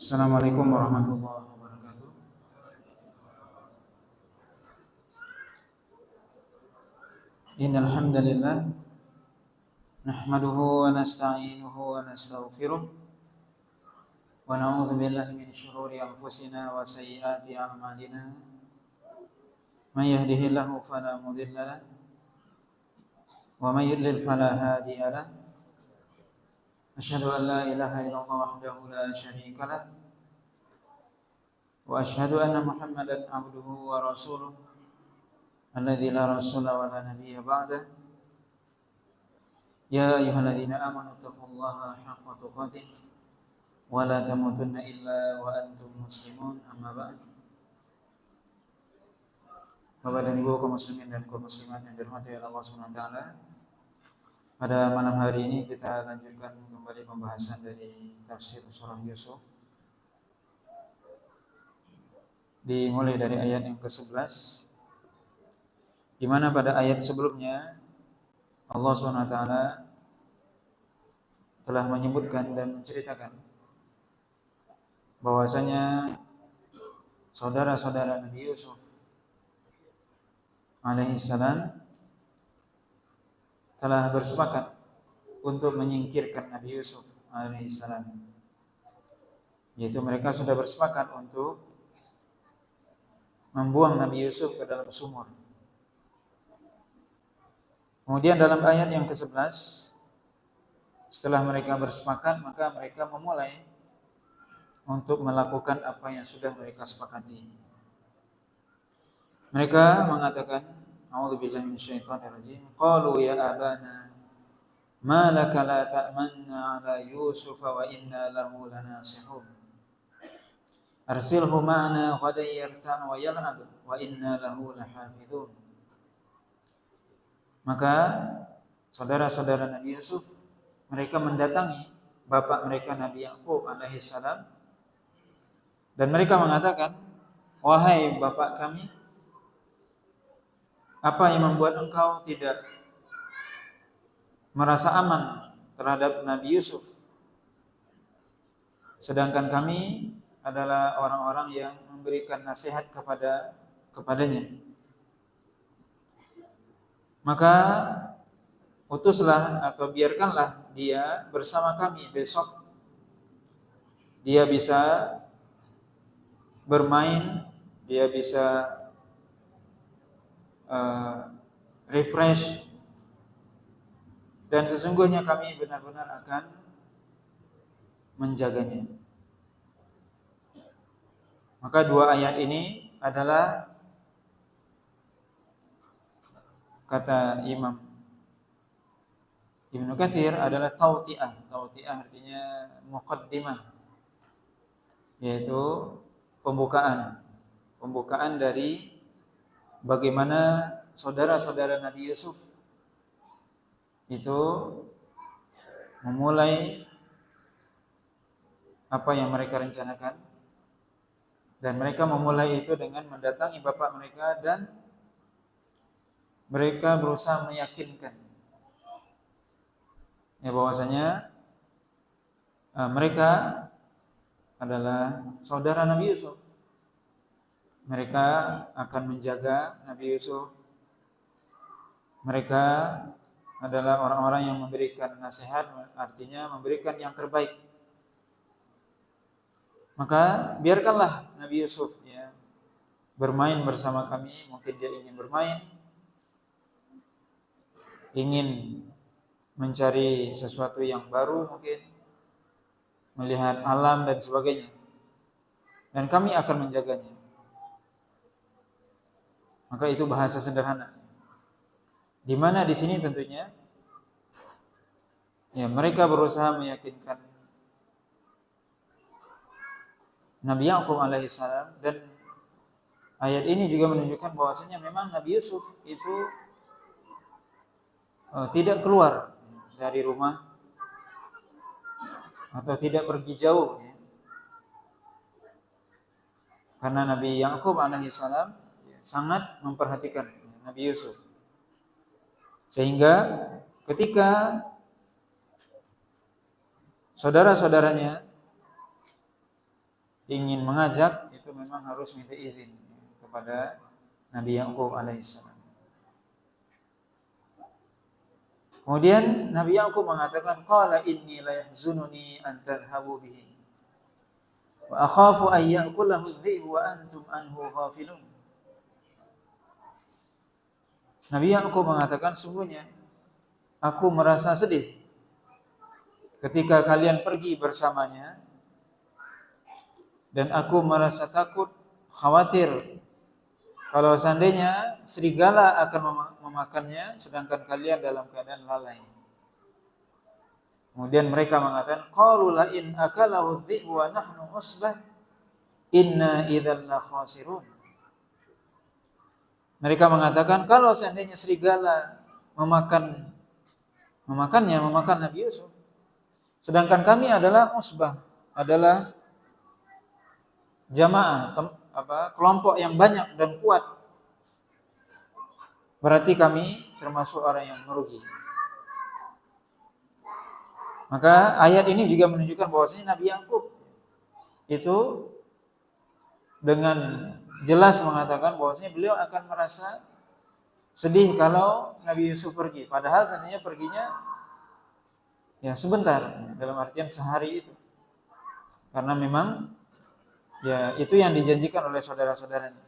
Assalamualaikum warahmatullahi wabarakatuh. Innal hamdalillah nahmaduhu wa nasta'inuhu wa nastaghfiruh wa na'udzu billahi min shururi anfusina wa sayyiati a'malina. May yahdihillahu fala mudilla lahu wa may yudlil fala hadiya lahu. Asyhadu an la ilaha illallah wahdahu la syarika lahu wa asyhadu anna Muhammadan abduhu wa rasuluh alladzi la rasula wa la nabiyya ba'dah. Ya ayyuhalladzina amanu taqullaha haqqa tuqatih wa la tamutunna illa wa antum muslimun, amma ba'd. Bapak dan Ibu kaum muslimin dan kaum muslimat yang dirahmati oleh Allah Subhanahu wa taala. Pada malam hari ini kita lanjutkan kembali pembahasan dari tafsir surah Yusuf. Dimulai dari ayat yang ke-11, di mana pada ayat sebelumnya Allah Subhanahu wa taala telah menyebutkan dan menceritakan bahwasanya saudara-saudara Nabi Yusuf alaihissalam telah bersepakat untuk menyingkirkan Nabi Yusuf alaihissalam, yaitu mereka sudah bersepakat untuk membuang Nabi Yusuf ke dalam sumur. Kemudian dalam ayat yang ke-11, setelah mereka bersepakat, maka mereka memulai untuk melakukan apa yang sudah mereka sepakati. Mereka mengatakan, a'udzubillahi minasyaitonirrajim, qalu ya abana ma laka la ta'manna 'ala Yusuf wa inna lahu lanasihun. Arsilhu ma'ana ghadan yarta' wa yal'ab wa inna lahu lahafizun. Maka saudara-saudara Nabi Yusuf, mereka mendatangi bapak mereka Nabi Yakub alaihissalam, dan mereka mengatakan, wahai bapak kami, apa yang membuat engkau tidak merasa aman terhadap Nabi Yusuf, sedangkan kami adalah orang-orang yang memberikan nasihat kepadanya. Maka utuslah atau biarkanlah dia bersama kami besok. Dia bisa bermain, dia bisa refresh, dan sesungguhnya kami benar-benar akan menjaganya. Maka dua ayat ini adalah, kata Imam Ibnu Katsir, adalah tauti'ah. Tauti'ah artinya muqaddimah, yaitu pembukaan dari bagaimana saudara-saudara Nabi Yusuf itu memulai apa yang mereka rencanakan, dan mereka memulai itu dengan mendatangi bapak mereka, dan mereka berusaha meyakinkan bahwasanya mereka adalah saudara Nabi Yusuf. Mereka akan menjaga Nabi Yusuf. Mereka adalah orang-orang yang memberikan nasihat, artinya memberikan yang terbaik. Maka biarkanlah Nabi Yusuf bermain bersama kami. Mungkin dia ingin bermain, ingin mencari sesuatu yang baru, mungkin melihat alam dan sebagainya, dan kami akan menjaganya. Maka itu bahasa sederhana, di mana di sini tentunya mereka berusaha meyakinkan Nabi Yakub alaihissalam, dan ayat ini juga menunjukkan bahwasanya memang Nabi Yusuf itu tidak keluar dari rumah atau tidak pergi jauh, karena Nabi Yakub alaihissalam sangat memperhatikan Nabi Yusuf, sehingga ketika saudara-saudaranya ingin mengajak itu memang harus minta izin kepada Nabi Yakub alaihissalam. Kemudian Nabi Yakub mengatakan, qala inni la yahzununi an tadhhabu bihi wa akhafu an ya'kulahu adh-dhi'bu wa antum anhu ghafilun. Nabi Yakub mengatakan, sungguhnya aku merasa sedih ketika kalian pergi bersamanya, dan aku merasa takut, khawatir kalau seandainya serigala akan memakannya sedangkan kalian dalam keadaan lalai. Kemudian mereka mengatakan, qalu la in akalahu adh-dhi'bu wa nahnu usbah inna idzal la khasirun. Mereka mengatakan, kalau seandainya serigala memakan Nabi Yusuf, sedangkan kami adalah usbah, adalah jamaah, kelompok yang banyak dan kuat, berarti kami termasuk orang yang merugi. Maka ayat ini juga menunjukkan bahwasanya Nabi Yakub itu dengan jelas mengatakan bahwasanya beliau akan merasa sedih kalau Nabi Yusuf pergi, padahal tentunya perginya ya sebentar, dalam artian sehari itu, karena memang ya itu yang dijanjikan oleh saudara-saudaranya.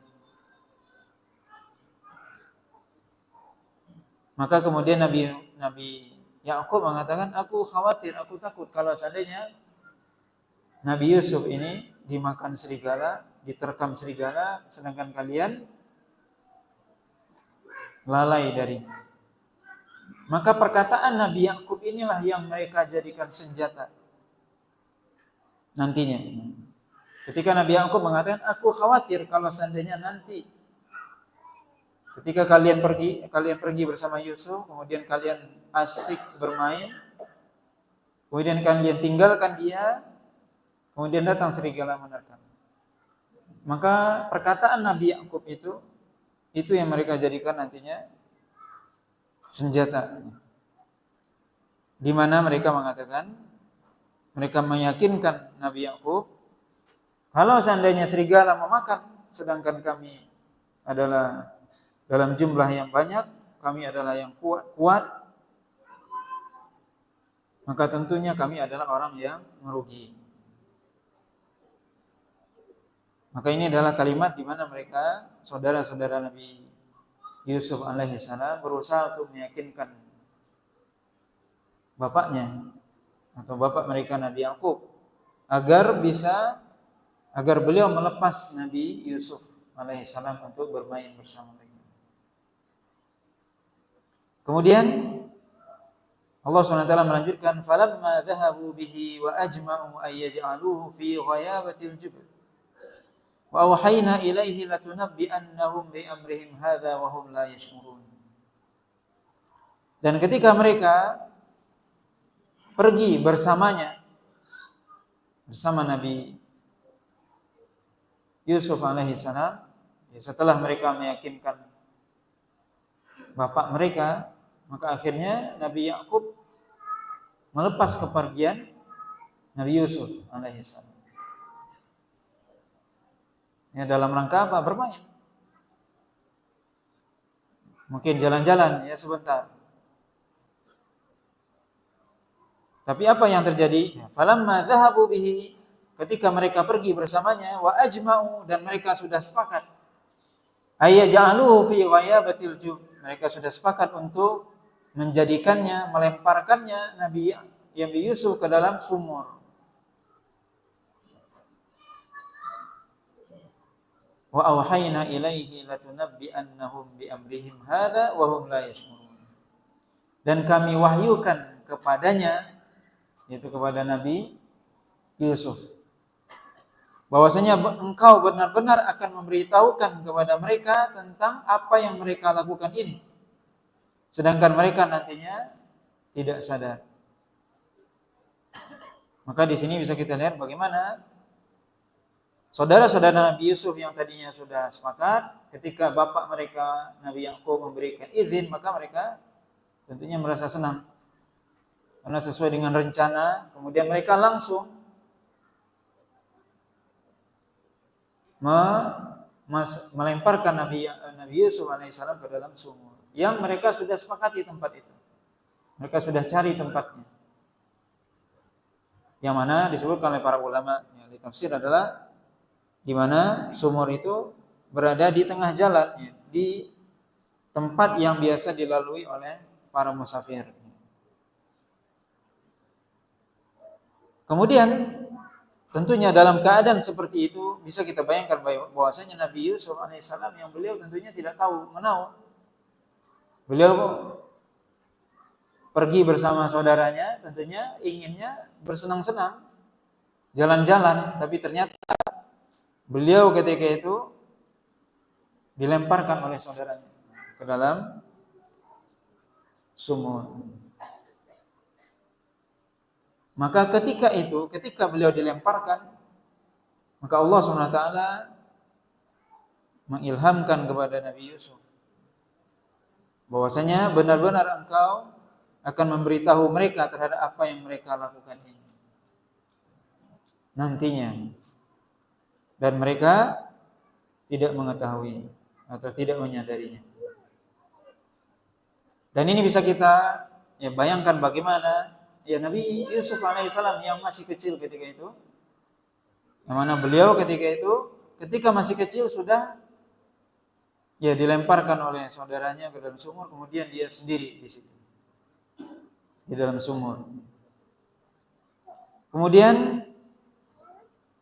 Maka kemudian Nabi Yakub mengatakan, aku khawatir, aku takut kalau seandainya Nabi Yusuf ini dimakan serigala, diterkam serigala, sedangkan kalian lalai darinya. Maka perkataan Nabi Yakub inilah yang mereka jadikan senjata nantinya. Ketika Nabi Yakub mengatakan, aku khawatir kalau seandainya nanti ketika kalian pergi bersama Yusuf, kemudian kalian asik bermain, kemudian kalian tinggalkan dia, kemudian datang serigala menerkam. Maka perkataan Nabi Yakub itu yang mereka jadikan nantinya senjata. Di mana mereka mengatakan, mereka meyakinkan Nabi Yakub, kalau seandainya serigala memakan, sedangkan kami adalah dalam jumlah yang banyak, kami adalah yang kuat, maka tentunya kami adalah orang yang merugi. Maka ini adalah kalimat di mana mereka, saudara-saudara Nabi Yusuf alaihissalam, berusaha untuk meyakinkan bapaknya atau bapak mereka Nabi Yakub agar beliau melepas Nabi Yusuf alaihissalam untuk bermain bersama mereka. Kemudian Allah SWT melanjutkan, falamma dhahabu bihi wa ajma'u an yaj'aluhu fi ghayabatil jub wa awhayna ilaihi latunabbi'annahum bi amrihim hadza wa hum la yash'urun. Dan ketika mereka pergi bersama Nabi Yusuf alaihissalam, setelah mereka meyakinkan bapak mereka, maka akhirnya Nabi Yakub melepas kepergian Nabi Yusuf alaihissalam. Ya, dalam rangka apa? Bermain. Mungkin jalan-jalan ya sebentar. Tapi apa yang terjadi? Falamma dhahabu bihi, ketika mereka pergi bersamanya, wa ajma'u, dan mereka sudah sepakat, ayyaj'aluhu fi ghayabatil jub, mereka sudah sepakat untuk menjadikannya, melemparkannya Nabi Yusuf ke dalam sumur. Wa awhayna ilaihi latunabbi'annahum bi amrihim hadza wa hum la yash'urun. Dan kami wahyukan kepadanya, yaitu kepada Nabi Yusuf, bahwasanya engkau benar-benar akan memberitahukan kepada mereka tentang apa yang mereka lakukan ini, sedangkan mereka nantinya tidak sadar. Maka di sini bisa kita lihat bagaimana saudara-saudara Nabi Yusuf yang tadinya sudah sepakat, ketika bapak mereka Nabi Yakub memberikan izin, maka mereka tentunya merasa senang karena sesuai dengan rencana. Kemudian mereka langsung melemparkan Nabi Yusuf alaihissalam ke dalam sumur yang mereka sudah sepakati tempat itu. Mereka sudah cari tempatnya. Yang mana disebutkan oleh para ulama yang di tafsir adalah di mana sumur itu berada di tengah jalan, di tempat yang biasa dilalui oleh para musafir. Kemudian tentunya dalam keadaan seperti itu bisa kita bayangkan bahwasanya Nabi Yusuf alaihissalam yang beliau tentunya tidak tahu menahu. Beliau pergi bersama saudaranya tentunya inginnya bersenang-senang, jalan-jalan, tapi ternyata beliau ketika itu dilemparkan oleh saudaranya ke dalam sumur. Maka ketika beliau dilemparkan, maka Allah SWT mengilhamkan kepada Nabi Yusuf bahwasanya benar-benar engkau akan memberitahu mereka terhadap apa yang mereka lakukan ini nantinya, dan mereka tidak mengetahui atau tidak menyadarinya. Dan ini bisa kita bayangkan bagaimana Nabi Yusuf alaihissalam yang masih kecil ketika itu, yang mana beliau ketika masih kecil sudah dilemparkan oleh saudaranya ke dalam sumur, kemudian dia sendiri di situ di dalam sumur. Kemudian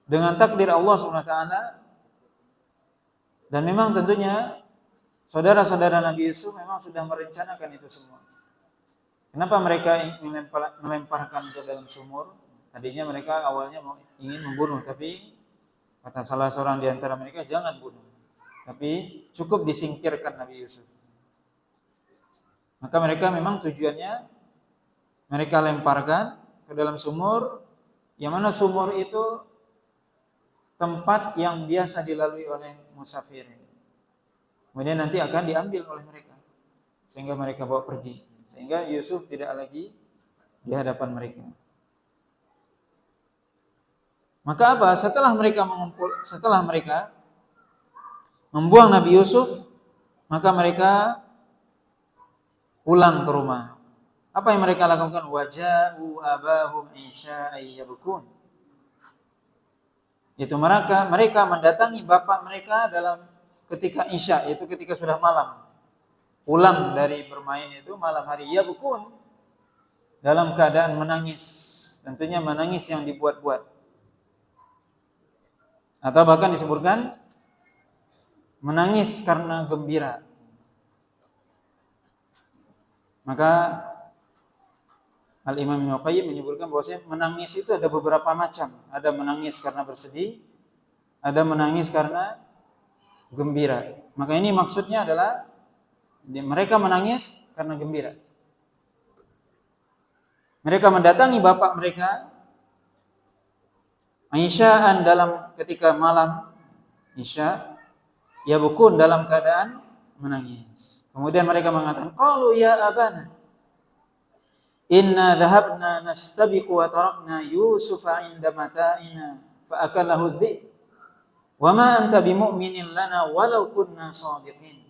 dengan takdir Allah SWT, dan memang tentunya saudara-saudara Nabi Yusuf memang sudah merencanakan itu semua. Kenapa mereka melemparkan ke dalam sumur? Tadinya mereka awalnya ingin membunuh, tapi kata salah seorang di antara mereka, jangan bunuh, tapi cukup disingkirkan Nabi Yusuf. Maka mereka memang tujuannya mereka lemparkan ke dalam sumur, yang mana sumur itu tempat yang biasa dilalui oleh musafir. Kemudian nanti akan diambil oleh mereka, sehingga mereka bawa pergi. Sehingga Yusuf tidak lagi di hadapan mereka. Maka apa? Setelah mereka membuang Nabi Yusuf, maka mereka pulang ke rumah. Apa yang mereka lakukan? Waja'u abahum isya'a yabkun. Itu mereka mendatangi bapak mereka dalam ketika isya, yaitu ketika sudah malam. Pulang dari bermain itu malam hari, yabkun, dalam keadaan menangis. Tentunya menangis yang dibuat-buat. Atau bahkan disebutkan menangis karena gembira. Maka Al-Imam Ibnu Qayyim menyebutkan bahwasanya menangis itu ada beberapa macam. Ada menangis karena bersedih, ada menangis karena gembira. Maka ini maksudnya adalah mereka menangis karena gembira. Mereka mendatangi bapak mereka Aisyaan dalam ketika malam Isya, yabkun, dalam keadaan menangis. Kemudian mereka mengatakan, qalu ya abana inna dhahabna nastabiqu wa tarakna Yusufa inda mata'ina fa akalahu dhib wa ma anta bimu'minin lana walau kunna shadiqin.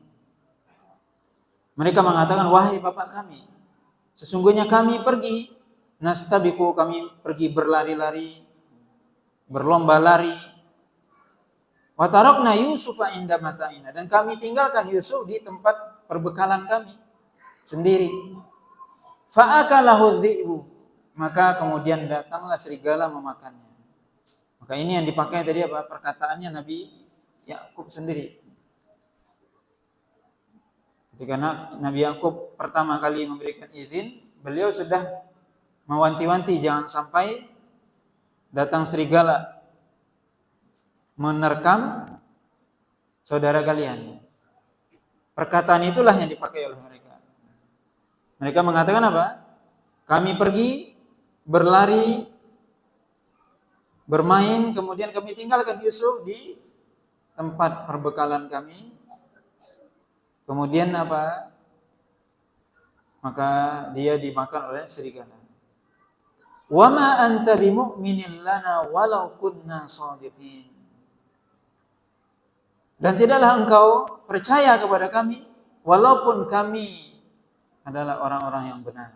Mereka mengatakan, wahai bapak kami, sesungguhnya kami pergi nastabiqu, kami pergi berlari-lari, berlomba lari, wa tarakna Yusufa inda mata'ina, dan kami tinggalkan Yusuf di tempat perbekalan kami sendiri. Fa'akalahu dhi'bu, maka kemudian datanglah serigala memakannya. Maka ini yang dipakai tadi apa? Perkataannya Nabi Yakub sendiri. Ketika Nabi Yakub pertama kali memberikan izin, beliau sudah mewanti-wanti jangan sampai datang serigala menerkam saudara kalian. Perkataan itulah yang dipakai oleh mereka. Mereka mengatakan apa? Kami pergi berlari, bermain, kemudian kami tinggalkan Yusuf di tempat perbekalan kami. Kemudian apa? Maka dia dimakan oleh serigala. Wa ma anta bimu'minin lana walau kunna shadiqin. Dan tidaklah engkau percaya kepada kami walaupun kami adalah orang-orang yang benar.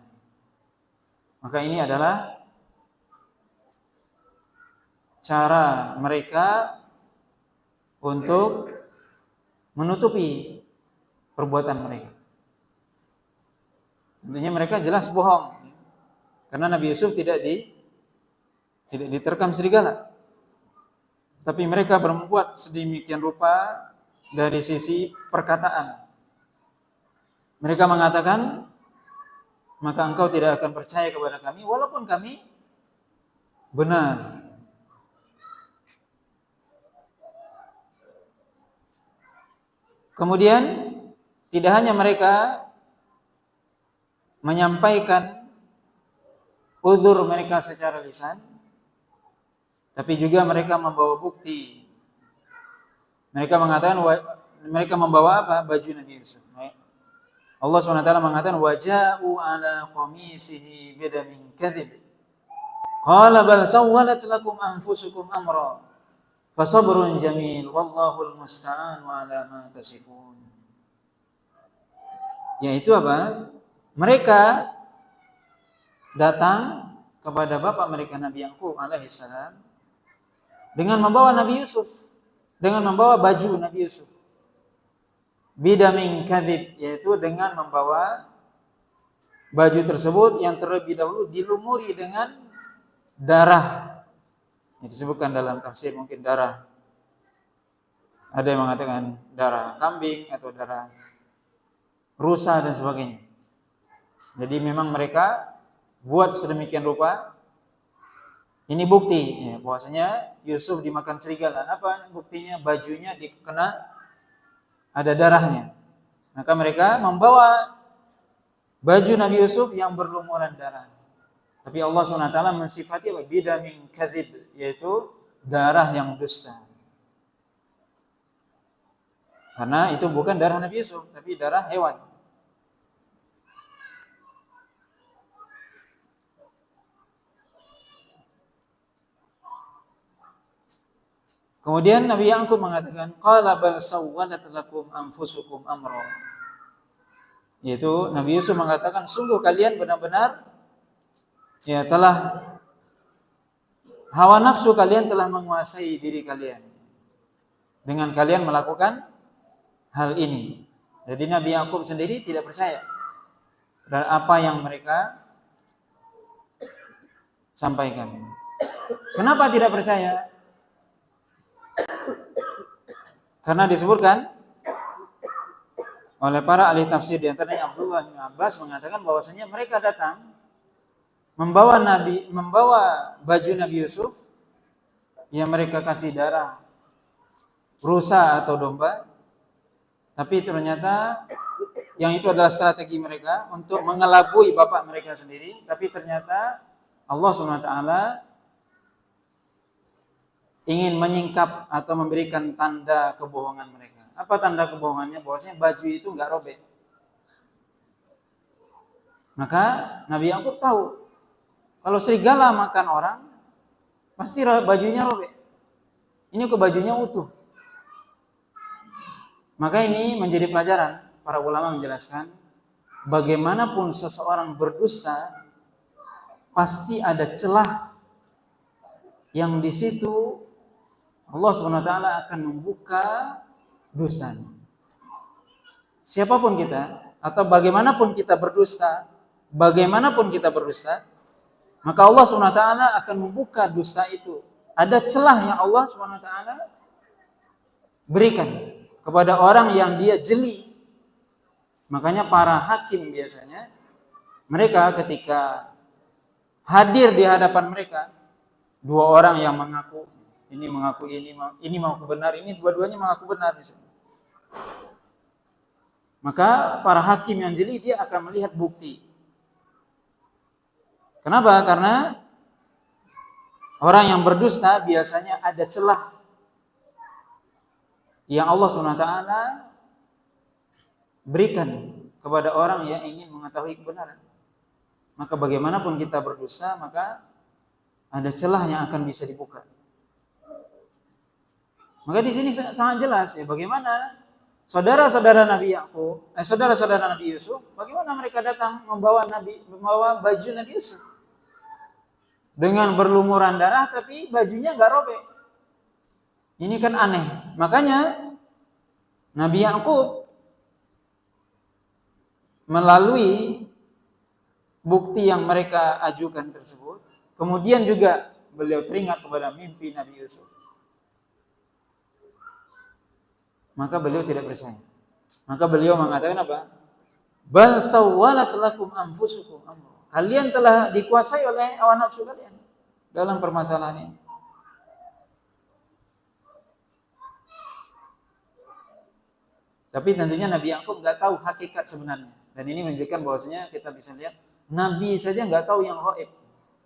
Maka ini adalah cara mereka untuk menutupi perbuatan mereka. Tentunya mereka jelas bohong, karena Nabi Yusuf tidak diterkam serigala. Tapi mereka berbuat sedemikian rupa dari sisi perkataan. Mereka mengatakan, maka engkau tidak akan percaya kepada kami walaupun kami benar. Kemudian tidak hanya mereka menyampaikan uzur mereka secara lisan, tapi juga mereka membawa bukti. Mereka mengatakan, mereka membawa apa? Baju Nabi Yusuf. Allah SWT mengatakan, waja'u ala qamisihi bidamin kadhib qala bal sawwalat lakum anfusukum amra fasabrun jamil wallahul musta'an ala ma tasifun. Yaitu apa? Mereka datang kepada bapak mereka Nabi Yakub alaihissalam dengan membawa Nabi Yusuf, dengan membawa baju Nabi Yusuf. Bidamin kadhib, yaitu dengan membawa baju tersebut yang terlebih dahulu dilumuri dengan darah. Ini disebutkan dalam tafsir mungkin darah. Ada yang mengatakan darah kambing atau darah rusa dan sebagainya. Jadi memang mereka buat sedemikian rupa. Ini bukti ya, bahwasanya Yusuf dimakan serigala. Apa buktinya? Bajunya dikena ada darahnya. Maka mereka membawa baju Nabi Yusuf yang berlumuran darah. Tapi Allah SWT mensifati bidamin kadhib, yaitu darah yang dusta. Karena itu bukan darah Nabi Yusuf, tapi darah hewan. Kemudian Nabi Yakub mengatakan, qala bal sawwalat lakum anfusukum amra. Yaitu Nabi Yusuf mengatakan, sungguh kalian benar-benar ya telah hawa nafsu kalian telah menguasai diri kalian dengan kalian melakukan hal ini. Jadi Nabi Yakub sendiri tidak percaya dan apa yang mereka sampaikan. Kenapa tidak percaya? Karena disebutkan oleh para ahli tafsir, di antaranya Abdullah bin Abbas mengatakan bahwasanya mereka datang membawa baju Nabi Yusuf yang mereka kasih darah rusa atau domba, tapi ternyata yang itu adalah strategi mereka untuk mengelabui bapak mereka sendiri. Tapi ternyata Allah SWT ingin menyingkap atau memberikan tanda kebohongan mereka. Apa tanda kebohongannya? Bahwasanya baju itu enggak robek. Maka Nabi Yakub tahu kalau serigala makan orang pasti bajunya robek. Ini ke bajunya utuh. Maka ini menjadi pelajaran. Para ulama menjelaskan, bagaimanapun seseorang berdusta pasti ada celah yang di situ Allah SWT akan membuka dustanya. Siapapun kita atau bagaimanapun kita berdusta, maka Allah SWT akan membuka dusta itu. Ada celah yang Allah SWT berikan kepada orang yang dia jeli. Makanya para hakim biasanya mereka ketika hadir di hadapan mereka, dua orang yang mengaku ini mengaku benar, ini dua-duanya mengaku benar di sini. Maka para hakim yang jeli dia akan melihat bukti. Kenapa? Karena orang yang berdusta biasanya ada celah yang Allah SWT berikan kepada orang yang ingin mengetahui kebenaran. Maka bagaimanapun kita berdusta, maka ada celah yang akan bisa dibuka. Maka di sini sangat jelas ya bagaimana saudara-saudara Nabi Yakub, saudara-saudara Nabi Yusuf, bagaimana mereka datang membawa baju Nabi Yusuf dengan berlumuran darah, tapi bajunya nggak robek. Ini kan aneh. Makanya Nabi Yakub melalui bukti yang mereka ajukan tersebut, kemudian juga beliau teringat kepada mimpi Nabi Yusuf. Maka beliau tidak percaya. Maka beliau mengatakan apa? Bal sawwalat lakum anfusukum amra. Kalian telah dikuasai oleh hawa nafsu kalian dalam permasalahan ini. Tapi tentunya Nabi Yakub nggak tahu hakikat sebenarnya. Dan ini menunjukkan bahwasanya kita bisa lihat Nabi saja nggak tahu yang gaib.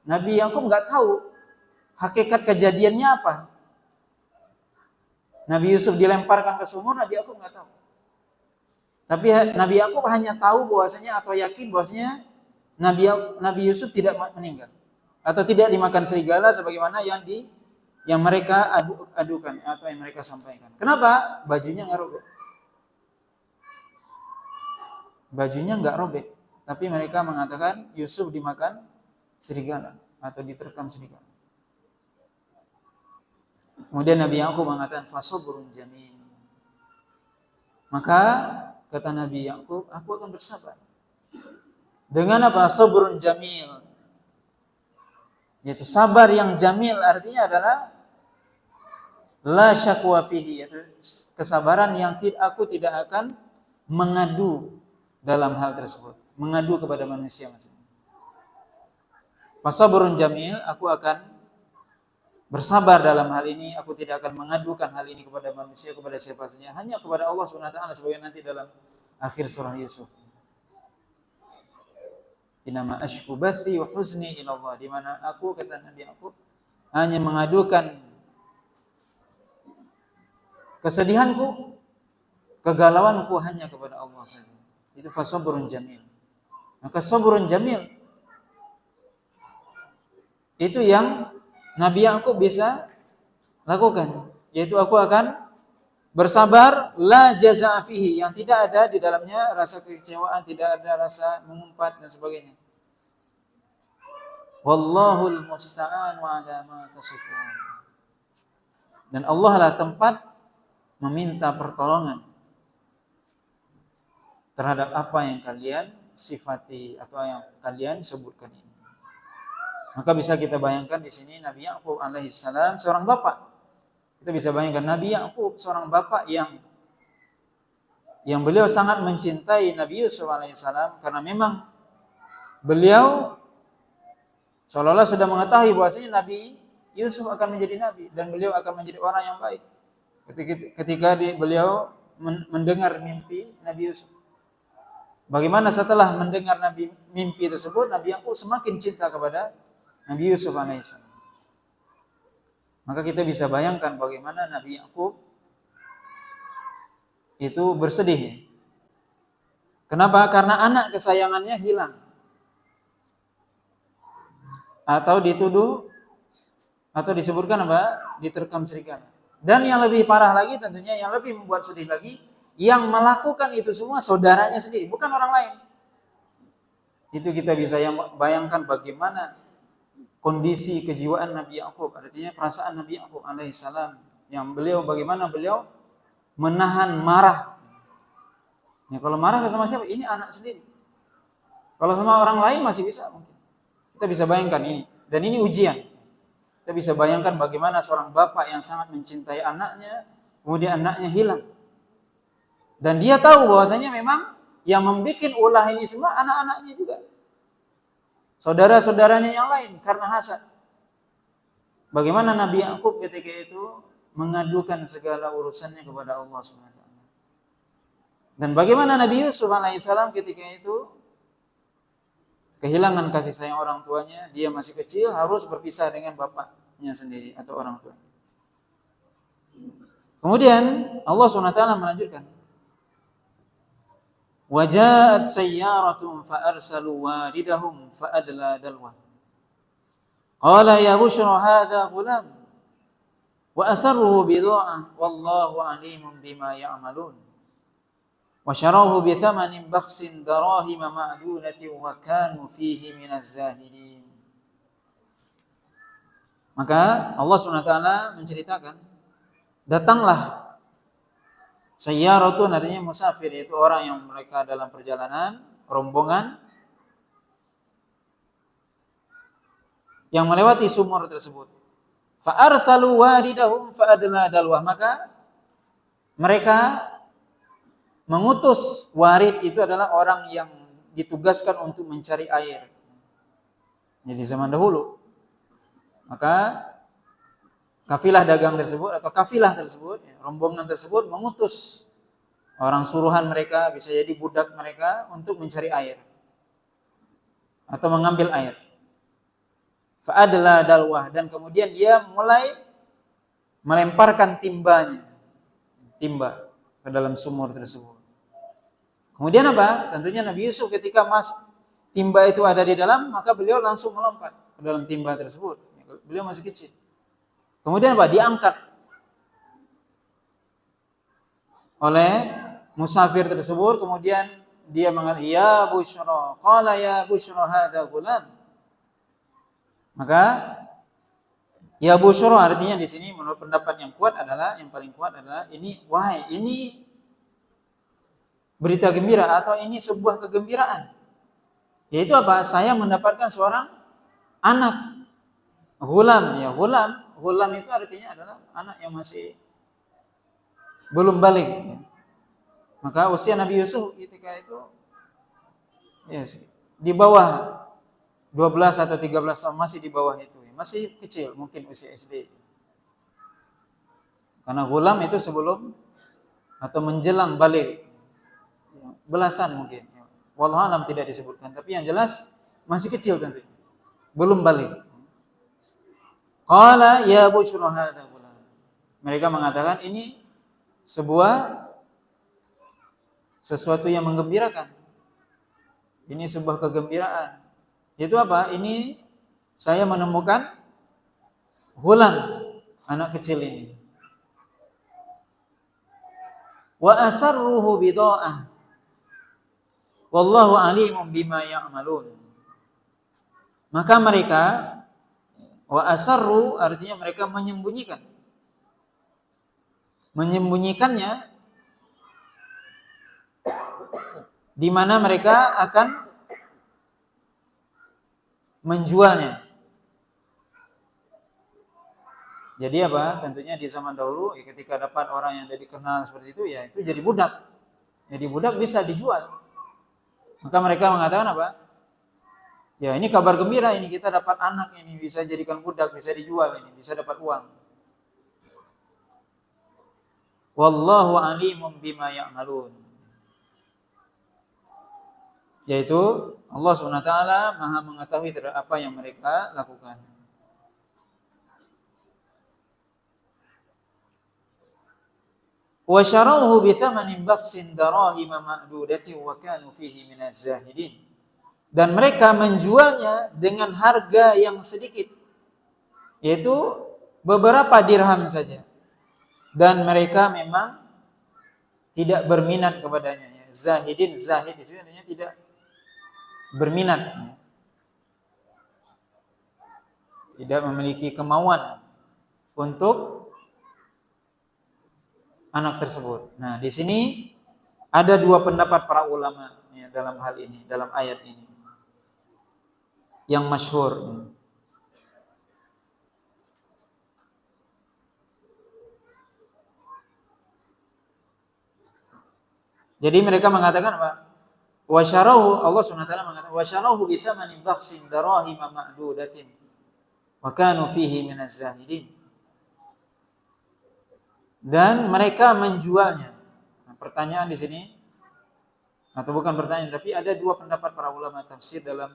Nabi Yakub nggak tahu hakikat kejadiannya apa. Nabi Yusuf dilemparkan ke sumur, Nabi Yakub nggak tahu. Tapi Nabi Yakub hanya tahu bahwasanya atau yakin bahwasanya Nabi Yusuf tidak meninggal atau tidak dimakan serigala sebagaimana yang mereka adukan atau yang mereka sampaikan. Kenapa? Bajunya nggak robek. Bajunya nggak robek, tapi mereka mengatakan Yusuf dimakan serigala atau diterkam serigala. Kemudian Nabi Yakub mengatakan fasabrun jamil. Maka kata Nabi Yakub, aku akan bersabar. Dengan apa? Sabrun jamil. Yaitu sabar yang jamil artinya adalah la syakwa fihi, yaitu kesabaran yang aku tidak akan mengadu dalam hal tersebut, mengadu kepada manusia maksudnya. Fasabrun jamil, aku akan bersabar dalam hal ini, aku tidak akan mengadukan hal ini kepada manusia, kepada siapa saja, hanya kepada Allah Subhanahu wa taala sebagaimana nanti dalam akhir surah Yusuf. Inama ashku bathi wa huzni ila Allah, di mana aku, kata Nabi aku, hanya mengadukan kesedihanku, kegalauanku hanya kepada Allah saja. Itu fasabrun jamil. Maka sabrun jamil itu yang Nabi Yakub bisa lakukan, yaitu aku akan bersabar la jazaa fihi, yang tidak ada di dalamnya rasa kekecewaan, tidak ada rasa mengumpat dan sebagainya. Wallahul musta'an wa ala ma tasifun. Dan Allah lah tempat meminta pertolongan terhadap apa yang kalian sifati atau yang kalian sebutkan ini. Maka bisa kita bayangkan di sini Nabi Yakub alaihissalam seorang bapak. Kita bisa bayangkan Nabi Yakub seorang bapak yang beliau sangat mencintai Nabi Yusuf alaihissalam karena memang beliau seolah-olah sudah mengetahui bahwasanya Nabi Yusuf akan menjadi nabi dan beliau akan menjadi orang yang baik. Ketika beliau mendengar mimpi Nabi Yusuf. Bagaimana setelah mendengar mimpi tersebut, Nabi Yakub semakin cinta kepada Nabi Yusuf alaihissalam. Maka kita bisa bayangkan bagaimana Nabi Yakub itu bersedih. Kenapa? Karena anak kesayangannya hilang. Atau dituduh, atau disebutkan apa? Diterkam serigala. Dan yang lebih parah lagi tentunya, yang lebih membuat sedih lagi, yang melakukan itu semua saudaranya sendiri, bukan orang lain. Itu kita bisa bayangkan bagaimana kondisi kejiwaan Nabi Yakub, artinya perasaan Nabi Yakub alaihissalam, yang bagaimana beliau menahan marah. Ya, kalau marah sama siapa? Ini anak sendiri. Kalau sama orang lain masih bisa mungkin. Kita bisa bayangkan ini, dan ini ujian. Kita bisa bayangkan bagaimana seorang bapak yang sangat mencintai anaknya, kemudian anaknya hilang. Dan dia tahu bahwasanya memang yang membuat ulah ini semua anak-anaknya juga. Saudara-saudaranya yang lain karena hasad. Bagaimana Nabi Yakub ketika itu mengadukan segala urusannya kepada Allah SWT. Dan bagaimana Nabi Yusuf alaihissalam ketika itu kehilangan kasih sayang orang tuanya, dia masih kecil harus berpisah dengan bapaknya sendiri atau orang tuanya. Kemudian Allah SWT melanjutkan, Waja'at sayyaratun fa'arsalu waridahum fa'adla dalwa. Qala ya bushra hadha gulam. Wa asarruhu bidha'ah wallahu alimun bima ya'malun. Wa syarahu bi thamanin bakhsin darahima ma'dudatin wa kanu fihi minaz zahidin. Maka Allah SWT menceritakan, datanglah sayyaratun, artinya musafir, yaitu orang yang mereka dalam perjalanan, rombongan yang melewati sumur tersebut. Fa arsalu waridahum fa adla dalwah, maka mereka mengutus warid, itu adalah orang yang ditugaskan untuk mencari air. Jadi zaman dahulu, maka kafilah dagang tersebut atau kafilah tersebut, rombongan tersebut mengutus orang suruhan mereka, bisa jadi budak mereka, untuk mencari air atau mengambil air. Fa'adla dalwah, dan kemudian dia mulai melemparkan timba ke dalam sumur tersebut. Kemudian apa? Tentunya Nabi Yusuf ketika masuk timba itu ada di dalam, maka beliau langsung melompat ke dalam timba tersebut. Beliau masih kecil. Kemudian apa? Diangkat oleh musafir tersebut. Kemudian dia mengatakan, ya busyra, qala ya busyra hadza gulam. Maka ya busyra artinya di sini menurut pendapat yang kuat adalah, yang paling kuat adalah ini, wahai, ini berita gembira atau ini sebuah kegembiraan. Yaitu apa? Saya mendapatkan seorang anak. Ghulam, ya ghulam itu artinya adalah anak yang masih belum balik. Maka usia Nabi Yusuf ketika itu ya di bawah 12 atau 13 tahun, masih di bawah itu. Masih kecil, mungkin usia SD. Karena ghulam itu sebelum atau menjelang balik. Belasan mungkin. Wallahu alam tidak disebutkan, tapi yang jelas masih kecil tentunya. Belum balik. Qala ya busyra hadza gulam. Mereka mengatakan ini sesuatu yang menggembirakan. Ini sebuah kegembiraan. Itu apa? Ini saya menemukan ghulam, anak kecil ini. Wa asarruhu bidha'ah wallahu alimun bima ya'malun. Maka mereka, wa asarru artinya mereka menyembunyikannya, di mana mereka akan menjualnya. Jadi apa? Tentunya di zaman dahulu ketika dapat orang yang jadi kenal seperti itu, ya itu jadi budak. Jadi budak bisa dijual. Maka mereka mengatakan apa? Ya ini kabar gembira, ini kita dapat anak, ini bisa jadikan budak, bisa dijual, ini bisa dapat uang. Wallahu alimun bima ya'malun. Yaitu Allah SWT Maha mengetahui terhadap apa yang mereka lakukan. Wa syarauhu bi thamanin bakhsin darahima ma'dudatin wa kanu fihi minaz zahidin. Dan mereka menjualnya dengan harga yang sedikit, yaitu beberapa dirham saja. Dan mereka memang tidak berminat kepadanya. Zahidin, zahid itu artinya tidak berminat, tidak memiliki kemauan untuk anak tersebut. Nah, di sini ada dua pendapat para ulama ya, dalam hal ini, dalam ayat ini yang masyhur. Jadi mereka mengatakan apa? Wasyarahu, Allah SWT mengatakan wasyarahu bi thamanin bakhsin darahima ma'dudatin wa kanu fihi minaz zahidin. Dan mereka menjualnya. Nah, pertanyaan di sini, atau bukan pertanyaan, tapi ada dua pendapat para ulama tafsir dalam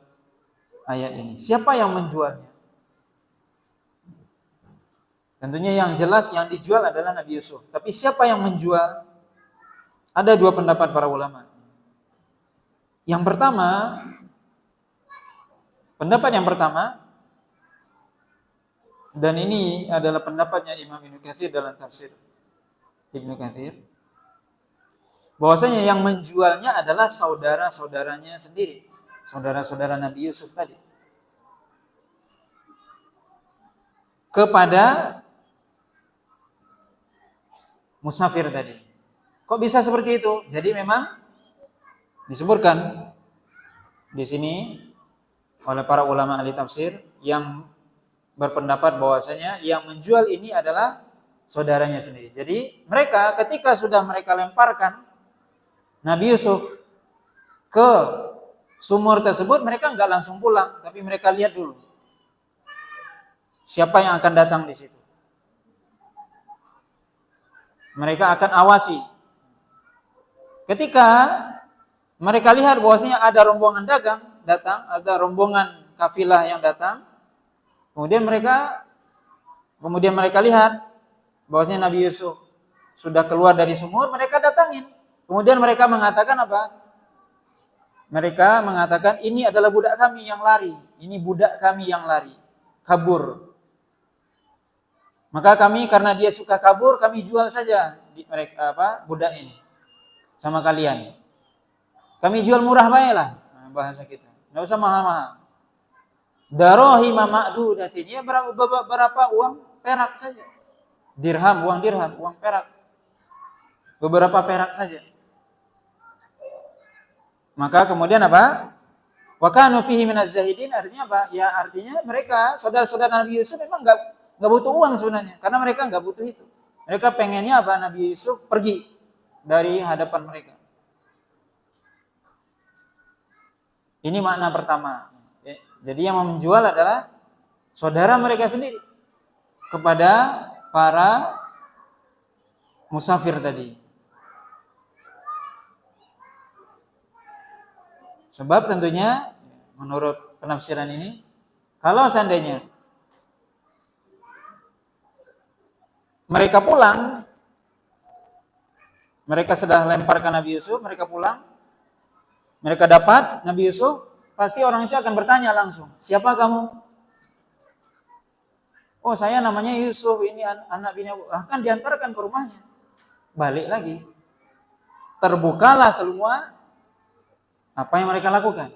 ayat ini. Siapa yang menjualnya? Tentunya yang jelas yang dijual adalah Nabi Yusuf. Tapi siapa yang menjual? Ada dua pendapat para ulama. Yang pertama, pendapat yang pertama, Dan ini adalah pendapatnya Imam Ibnu Katsir dalam tafsir Ibnu Katsir, bahwasanya yang menjualnya adalah saudara-saudaranya sendiri, saudara-saudara Nabi Yusuf tadi, kepada musafir tadi. Kok bisa seperti itu? Jadi memang disebutkan di sini oleh para ulama ahli tafsir yang berpendapat bahwasanya yang menjual ini adalah saudaranya sendiri. Jadi mereka ketika sudah mereka lemparkan Nabi Yusuf ke sumur tersebut, mereka nggak langsung pulang, tapi mereka lihat dulu siapa yang akan datang di situ. Mereka akan awasi. Ketika mereka lihat bahwasanya ada rombongan dagang datang, ada rombongan kafilah yang datang, kemudian mereka lihat bahwasanya Nabi Yusuf sudah keluar dari sumur, mereka datangin. Kemudian mereka mengatakan apa? Mereka mengatakan, ini adalah budak kami yang lari. Ini budak kami yang lari, kabur. Maka kami, karena dia suka kabur, kami jual saja budak ini sama kalian. Kami jual murah baiklah, bahasa kita. Enggak usah mahal-mahal. Darahima ma'dudatin, ya berapa uang perak saja. Dirham, uang perak. Beberapa perak saja. Maka kemudian apa? Wa kanu fihi minaz zahidin, artinya apa? Ya artinya mereka saudara-saudara Nabi Yusuf memang enggak butuh uang sebenarnya, karena mereka enggak butuh itu. Mereka pengennya apa? Nabi Yusuf pergi dari hadapan mereka. Ini makna pertama. Jadi yang menjual adalah saudara mereka sendiri kepada para musafir tadi. Sebab tentunya menurut penafsiran ini, kalau seandainya mereka pulang, mereka sudah lemparkan Nabi Yusuf, mereka pulang, mereka dapat Nabi Yusuf, pasti orang itu akan bertanya langsung, siapa kamu? Oh, saya namanya Yusuf, ini anak bini Abu. Akan diantarkan ke rumahnya. Balik lagi. Terbukalah semua apa yang mereka lakukan.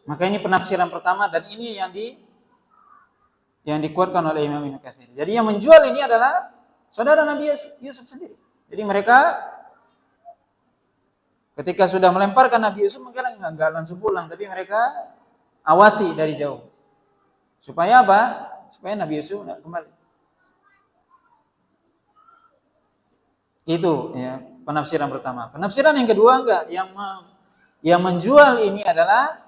Maka ini penafsiran pertama, dan ini yang dikuatkan oleh Imam Ibnu Katsir. Jadi yang menjual ini adalah saudara Nabi Yusuf sendiri. Jadi mereka ketika sudah melemparkan Nabi Yusuf, mungkin enggak langsung pulang, tapi mereka awasi dari jauh. Supaya apa? Supaya Nabi Yusuf enggak kembali. Itu ya, penafsiran pertama. Penafsiran yang kedua enggak, yang menjual ini adalah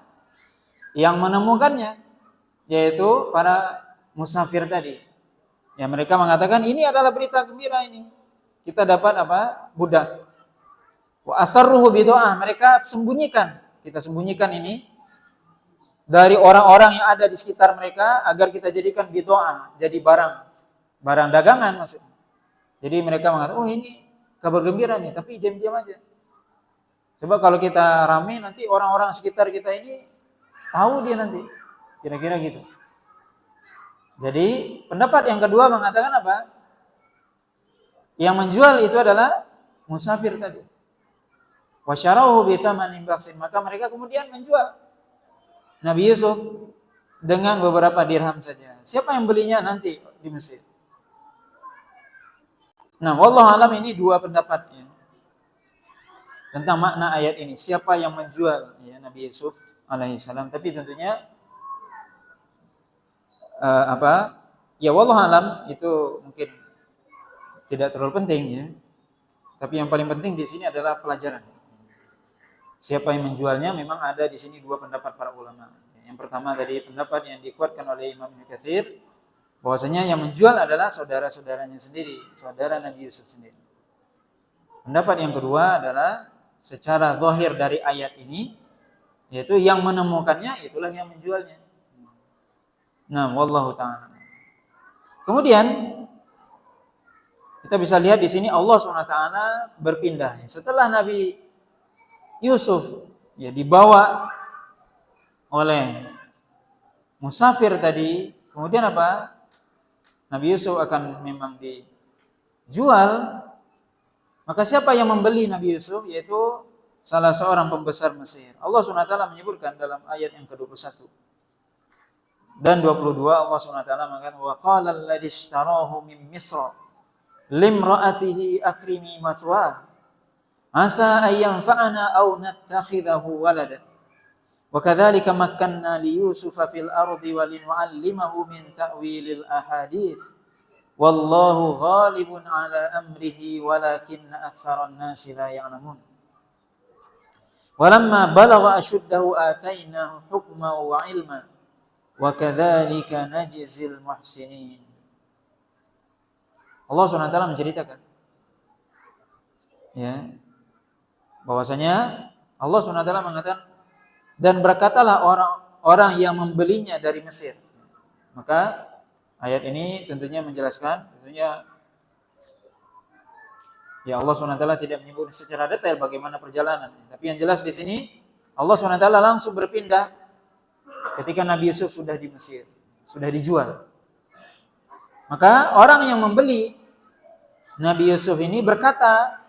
yang menemukannya, yaitu para musafir tadi. Ya, mereka mengatakan ini adalah berita gembira ini. Kita dapat apa? Budak. Wa asarruhu bidoah, mereka sembunyikan. Kita sembunyikan ini dari orang-orang yang ada di sekitar mereka agar kita jadikan bidoah, jadi barang dagangan maksudnya. Jadi mereka mengatakan, oh ini kabar gembira nih, tapi diam-diam aja. Coba kalau kita rame, nanti orang-orang sekitar kita ini tahu dia nanti. Kira-kira gitu. Jadi pendapat yang kedua mengatakan apa? Yang menjual itu adalah musafir tadi. Wa syarahu bi tsamanin baksin, maka mereka kemudian menjual Nabi Yusuf dengan beberapa dirham saja. Siapa yang belinya nanti di Mesir? Nah, wallahu alam, ini dua pendapat ya, tentang makna ayat ini. Siapa yang menjual ya, Nabi Yusuf alaihissalam? Tapi tentunya ya wallahu alam, itu mungkin tidak terlalu penting ya. Tapi yang paling penting di sini adalah pelajaran. Siapa yang menjualnya, memang ada di sini dua pendapat para ulama. Yang pertama tadi pendapat yang dikuatkan oleh Imam Ibnu Katsir, bahwasanya yang menjual adalah saudara-saudaranya sendiri, saudara Nabi Yusuf sendiri. Pendapat yang kedua adalah secara zahir dari ayat ini, yaitu yang menemukannya itulah yang menjualnya. Nah, wallahu ta'ala. Kemudian kita bisa lihat di sini Allah SWT berpindah. Setelah Nabi Yusuf ya dibawa oleh musafir tadi Kemudian apa? Nabi Yusuf akan memang dijual. Maka siapa yang membeli Nabi Yusuf? Yaitu salah seorang pembesar Mesir. Allah SWT menyebutkan dalam ayat yang ke-21 dan 22, Allah SWT mengatakan, wa qala alladhi ishtarahu min Misra limra'atihi akrimi mathwah asa an yanfa'ana aw nattakhidahu walada wa kadzalika makkanna li Yusufa fil ardi wa linu'allimahu min ta'wilil ahadits wallahu ghalibun ala amrihi walakinna aktsaran nasi la ya'lamun. Walamma balagha ashuddahu atainahu hukman wa 'ilman wa kadzalika najzil muhsinin. Allah SWT menceritakan ya, bahwasanya Allah SWT mengatakan, dan berkatalah orang-orang yang membelinya dari Mesir. Maka ayat ini tentunya menjelaskan, ya Allah SWT tidak menyebut secara detail bagaimana perjalanan. Tapi yang jelas di sini Allah SWT langsung berpindah ketika Nabi Yusuf sudah di Mesir, sudah dijual. Maka orang yang membeli Nabi Yusuf ini berkata,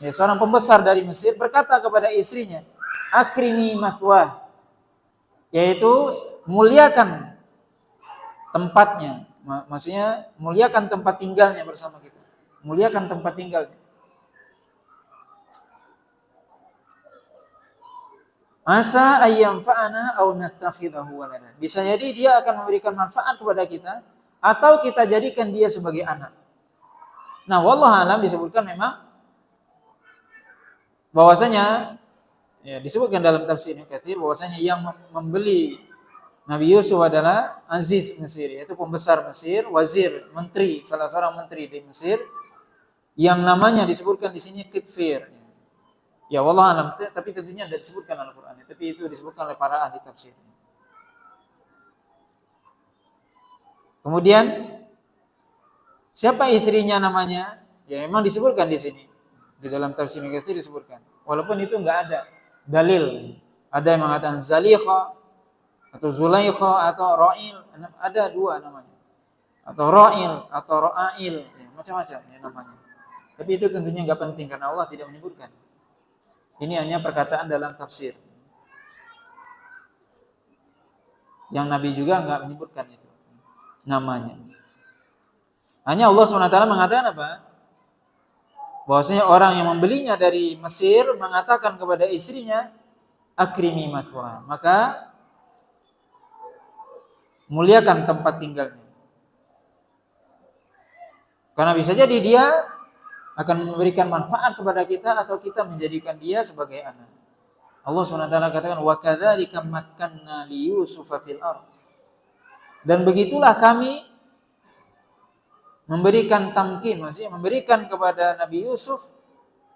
ya, seorang pembesar dari Mesir berkata kepada istrinya, akrimi mathwah, yaitu muliakan tempatnya, maksudnya muliakan tempat tinggalnya bersama kita, muliakan tempat tinggalnya. Asa ayyam fa'ana aw nattakhidahu walada. Bisa jadi dia akan memberikan manfaat kepada kita atau kita jadikan dia sebagai anak. Nah, wallahu alam disebutkan memang bahwasanya ya, disebutkan dalam tafsir Ibnu Katsir bahwasanya yang membeli Nabi Yusuf adalah Aziz Mesir, yaitu pembesar Mesir, wazir, menteri, salah seorang menteri di Mesir yang namanya disebutkan di sini Kitfir. Ya wallahu alam, tapi tentunya tidak disebutkan dalam Al-Qur'an, tapi itu disebutkan oleh para ahli tafsir. Kemudian siapa istrinya namanya? Ya memang disebutkan di sini. Di dalam tafsir Ibnu Katsir disebutkan. Walaupun itu enggak ada dalil. Ada yang mengatakan Zalikha atau Zulaikha atau Ra'il, ada dua namanya. Atau Ra'il atau Ra'il, ya, macam-macam ya namanya. Tapi itu tentunya enggak penting karena Allah tidak menyebutkan. Ini hanya perkataan dalam tafsir. Yang Nabi juga enggak menyebutkan itu namanya. Hanya Allah SWT mengatakan apa? Bahwasanya orang yang membelinya dari Mesir mengatakan kepada istrinya, akrimi mathwa, maka muliakan tempat tinggalnya. Karena bisa jadi dia akan memberikan manfaat kepada kita atau kita menjadikan dia sebagai anak. Allah SWT katakan, wa kadzalika makkanna li Yusufa fil ardh. Dan begitulah kami memberikan tamkin, maksudnya memberikan kepada Nabi Yusuf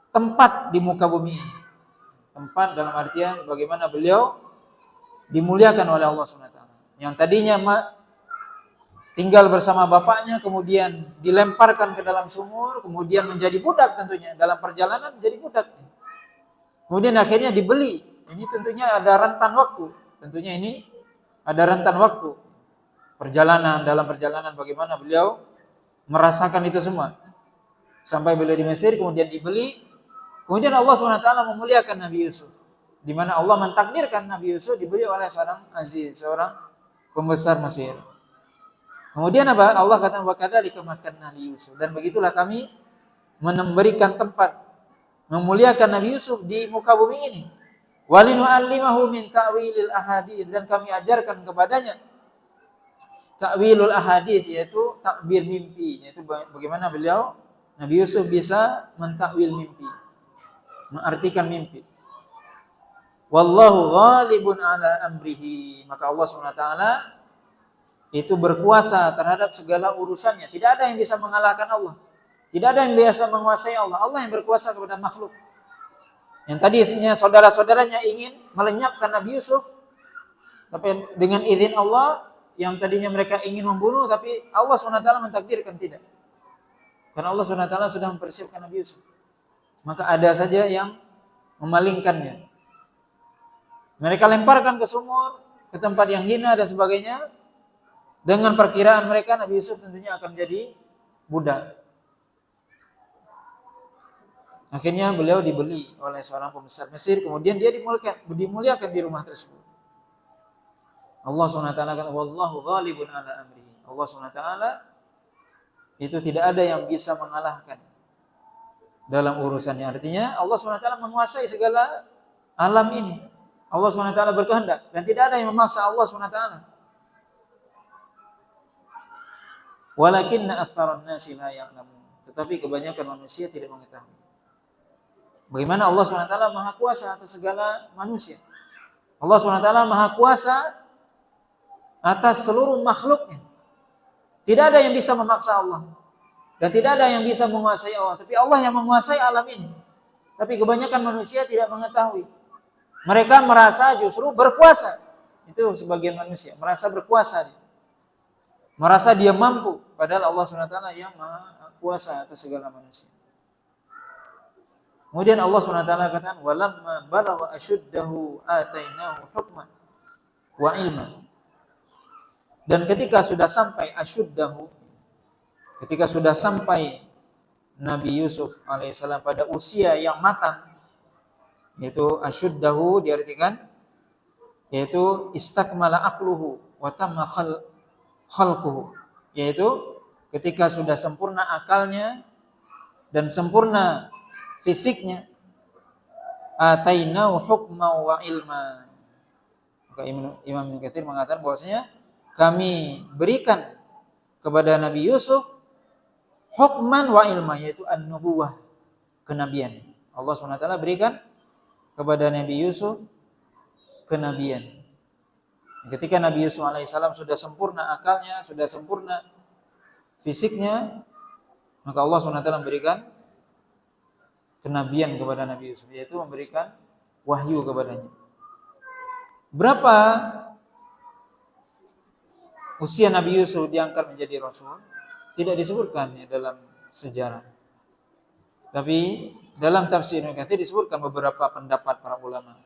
tempat di muka bumi ini. Tempat dalam artian bagaimana beliau dimuliakan oleh Allah SWT. Yang tadinya tinggal bersama bapaknya, kemudian dilemparkan ke dalam sumur, kemudian menjadi budak tentunya. Dalam perjalanan menjadi budak. Kemudian akhirnya dibeli. Ini tentunya ada rentan waktu. Tentunya ini ada rentan waktu. Dalam perjalanan bagaimana beliau merasakan itu semua. Sampai beliau di Mesir, kemudian dibeli. Kemudian Allah SWT memuliakan Nabi Yusuf. Di mana Allah mentakdirkan Nabi Yusuf dibeli oleh seorang aziz, seorang pembesar Mesir. Kemudian apa? Allah kata, wa kadzalika makkanna li Yusuf. Dan begitulah kami memberikan tempat memuliakan Nabi Yusuf di muka bumi ini. Wa linu'allimahu min ta'wilil ahadits, dan kami ajarkan kepadanya ta'wilul ahadits, yaitu takbir mimpi, yaitu bagaimana beliau Nabi Yusuf bisa mentakwil mimpi, mengartikan mimpi. Wallahu ghalibun ala amrihi, maka Allah SWT itu berkuasa terhadap segala urusannya. Tidak ada yang bisa mengalahkan Allah. Tidak ada yang biasa menguasai Allah. Allah yang berkuasa kepada makhluk. Yang tadi isinya saudara-saudaranya ingin melenyapkan Nabi Yusuf, tapi dengan izin Allah, yang tadinya mereka ingin membunuh, tapi Allah SWT mentakdirkan tidak. Karena Allah SWT sudah mempersiapkan Nabi Yusuf. Maka ada saja yang memalingkannya. Mereka lemparkan ke sumur, ke tempat yang hina dan sebagainya. Dengan perkiraan mereka Nabi Yusuf tentunya akan menjadi budak. Akhirnya beliau dibeli oleh seorang pembesar Mesir, kemudian dia dimuliakan di rumah tersebut. Allah SWT kata, wallahu ghalibun ala amrihi. Allah SWT itu tidak ada yang bisa mengalahkan dalam urusannya. Artinya Allah SWT menguasai segala alam ini. Allah SWT berkehendak dan tidak ada yang memaksa Allah SWT. Walakinna aktsaran nasi la ya'lamun. Tetapi kebanyakan manusia tidak mengetahui. Bagaimana Allah SWT Maha Kuasa atas segala manusia. Allah SWT Maha Kuasa atas seluruh makhluknya. Tidak ada yang bisa memaksa Allah. Dan tidak ada yang bisa menguasai Allah. Tapi Allah yang menguasai alam ini. Tapi kebanyakan manusia tidak mengetahui. Mereka merasa justru berkuasa. Itu sebagian manusia. Merasa berkuasa. Merasa dia mampu. Padahal Allah SWT yang Maha Kuasa atas segala manusia. Kemudian Allah SWT katakan, walamma balagha ashuddahu atainahu hukman wa ilman. Dan ketika sudah sampai ashuddahu, ketika sudah sampai Nabi Yusuf alaihissalam pada usia yang matang, yaitu ashuddahu diartikan yaitu istakmala aqluhu wa tamma khalquhu, yaitu ketika sudah sempurna akalnya dan sempurna fisiknya, atainau hukma wa ilma. Maka Imam Ibnu Katsir mengatakan bahwasanya kami berikan kepada Nabi Yusuf hukman wa ilma, yaitu an-nubuwah, kenabian. Allah SWT berikan kepada Nabi Yusuf kenabian. Ketika Nabi Yusuf alaihissalam sudah sempurna akalnya, sudah sempurna fisiknya, maka Allah SWT memberikan kenabian kepada Nabi Yusuf, yaitu memberikan wahyu kepadanya. Berapa usia Nabi Yusuf diangkat menjadi Rasul? Tidak disebutkan ya dalam sejarah. Tapi dalam tafsir Ibnu Katsir disebutkan beberapa pendapat para ulama.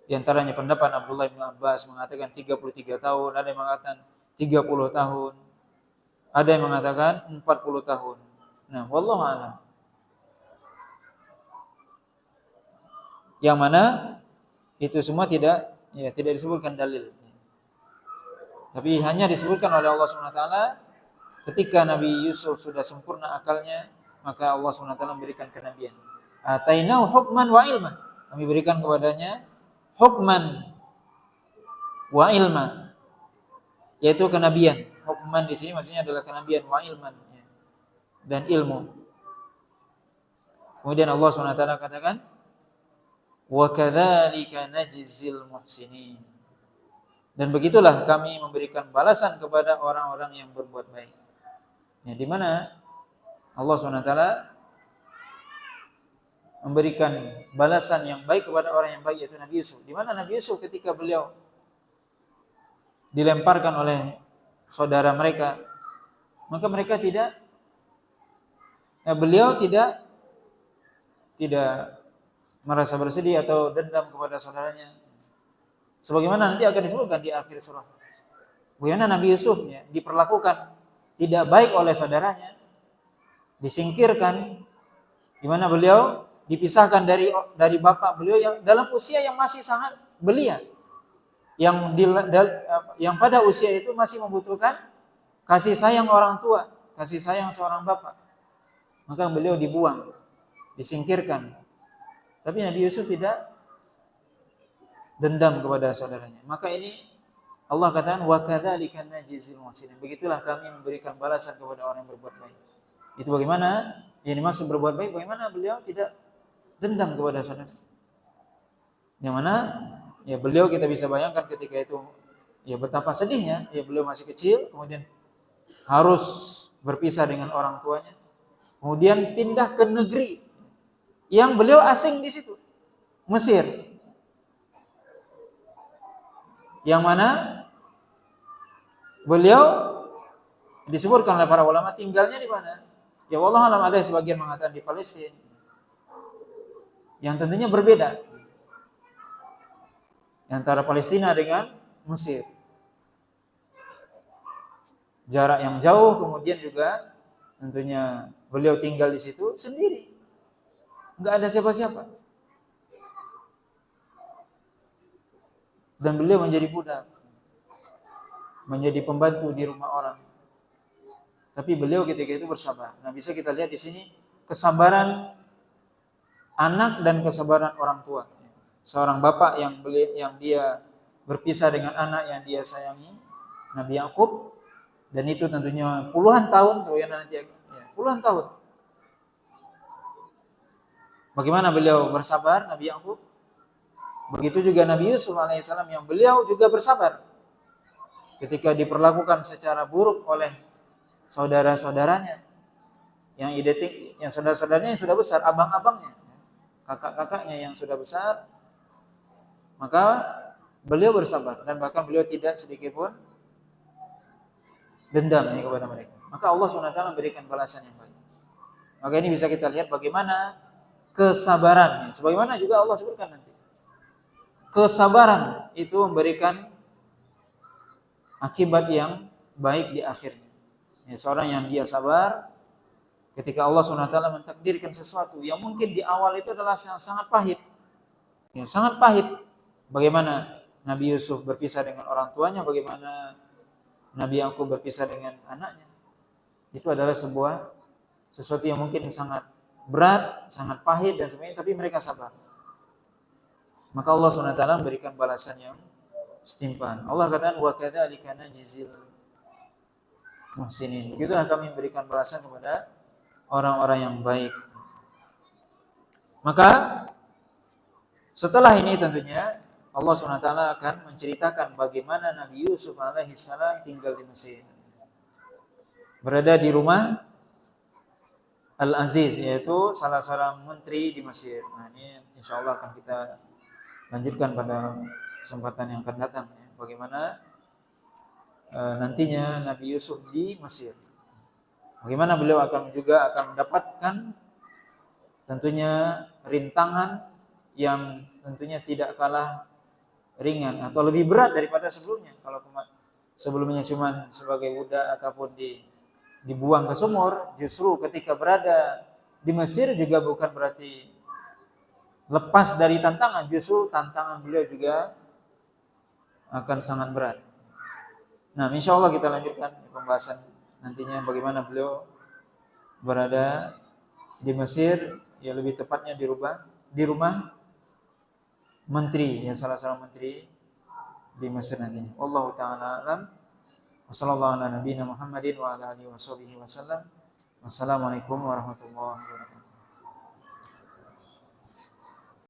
Di antaranya pendapat Abdullah bin Abbas mengatakan 33 tahun, ada yang mengatakan 30 tahun, ada yang mengatakan 40 tahun. Nah, wallahu a'lam. Yang mana itu semua tidak disebutkan dalil. Tapi hanya disebutkan oleh Allah SWT ketika Nabi Yusuf sudah sempurna akalnya, maka Allah SWT memberikan kenabian. Atainau hukman wa ilman. Kami berikan kepadanya hukman wa ilman, yaitu kenabian. Hukman di sini maksudnya adalah kenabian, wa ilman, dan ilmu. Kemudian Allah SWT katakan, wa kadzalika najzil muhsinin. Dan begitulah kami memberikan balasan kepada orang-orang yang berbuat baik. Ya, di mana Allah SWT memberikan balasan yang baik kepada orang yang baik, yaitu Nabi Yusuf. Di mana Nabi Yusuf ketika beliau dilemparkan oleh saudara mereka, maka mereka beliau tidak merasa bersedih atau dendam kepada saudaranya. Sebagaimana nanti akan disebutkan di akhir surah. Bagaimana Nabi Yusuf diperlakukan tidak baik oleh saudaranya, disingkirkan, di mana beliau dipisahkan dari bapak beliau yang dalam usia yang masih sangat belia, yang pada usia itu masih membutuhkan kasih sayang orang tua, kasih sayang seorang bapak. Maka beliau dibuang, disingkirkan. Tapi Nabi Yusuf tidak dendam kepada saudaranya. Maka ini Allah katakan wa kadzalika najzil muhsinin. Begitulah kami memberikan balasan kepada orang yang berbuat baik. Itu bagaimana? Yang dimaksud berbuat baik, bagaimana beliau tidak dendam kepada saudara. Yang mana beliau kita bisa bayangkan ketika itu betapa sedihnya, beliau masih kecil, kemudian harus berpisah dengan orang tuanya, kemudian pindah ke negeri yang beliau asing di situ, Mesir. Yang mana beliau disebutkan oleh para ulama tinggalnya di mana? Ya Allah alam, ada sebagian mengatakan di Palestina. Yang tentunya berbeda antara Palestina dengan Mesir. jarak yang jauh, kemudian juga tentunya beliau tinggal di situ sendiri, nggak ada siapa-siapa, dan beliau menjadi budak, menjadi pembantu di rumah orang. Tapi beliau ketika itu bersabar. Nah, bisa kita lihat di sini kesabaran anak dan kesabaran orang tua. Seorang bapak yang dia berpisah dengan anak yang dia sayangi, Nabi Yakub, dan itu tentunya puluhan tahun, sebagaimana nanti puluhan tahun. Bagaimana beliau bersabar, Nabi Yakub? Begitu juga Nabi Yusuf alaihissalam yang beliau juga bersabar ketika diperlakukan secara buruk oleh saudara-saudaranya yang identik, yang saudara-saudaranya yang sudah besar, abang-abangnya, kakak-kakaknya yang sudah besar, maka beliau bersabar dan bahkan beliau tidak sedikit pun dendam kepada mereka. Maka Allah SWT memberikan balasan yang baik. Maka ini bisa kita lihat bagaimana kesabarannya. Sebagaimana juga Allah sebutkan nanti, kesabaran itu memberikan akibat yang baik di akhirnya. Seorang yang dia sabar ketika Allah SWT mentakdirkan sesuatu yang mungkin di awal itu adalah sangat pahit, sangat pahit. Bagaimana Nabi Yusuf berpisah dengan orang tuanya, bagaimana Nabi Yakub berpisah dengan anaknya. Itu adalah sesuatu yang mungkin sangat berat, sangat pahit dan sebagainya, tapi mereka sabar. Maka Allah SWT memberikan balasan yang setimpal. Allah katakan, wa kadzalika najzil muhsinin. Itulah kami memberikan balasan kepada orang-orang yang baik. Maka setelah ini tentunya Allah SWT akan menceritakan bagaimana Nabi Yusuf alaihissalam tinggal di Mesir, berada di rumah Al-Aziz, yaitu salah seorang menteri di Mesir. Nah, ini insya Allah akan kita lanjutkan pada kesempatan yang akan datang, bagaimana nantinya Nabi Yusuf di Mesir, bagaimana beliau akan mendapatkan tentunya rintangan yang tentunya tidak kalah ringan atau lebih berat daripada sebelumnya. Kalau sebelumnya cuma sebagai budak ataupun dibuang ke sumur, justru ketika berada di Mesir juga bukan berarti lepas dari tantangan, justru tantangan beliau juga akan sangat berat. Nah, insya Allah kita lanjutkan pembahasan nantinya bagaimana beliau berada di Mesir, ya lebih tepatnya di rumah menteri, ya salah seorang menteri di Mesir nantinya. Wallahu ta'ala alam. Wassallallahu ala nabiyina Muhammadin wa ala alihi wasallam. Wassalamualaikum warahmatullahi wabarakatuh.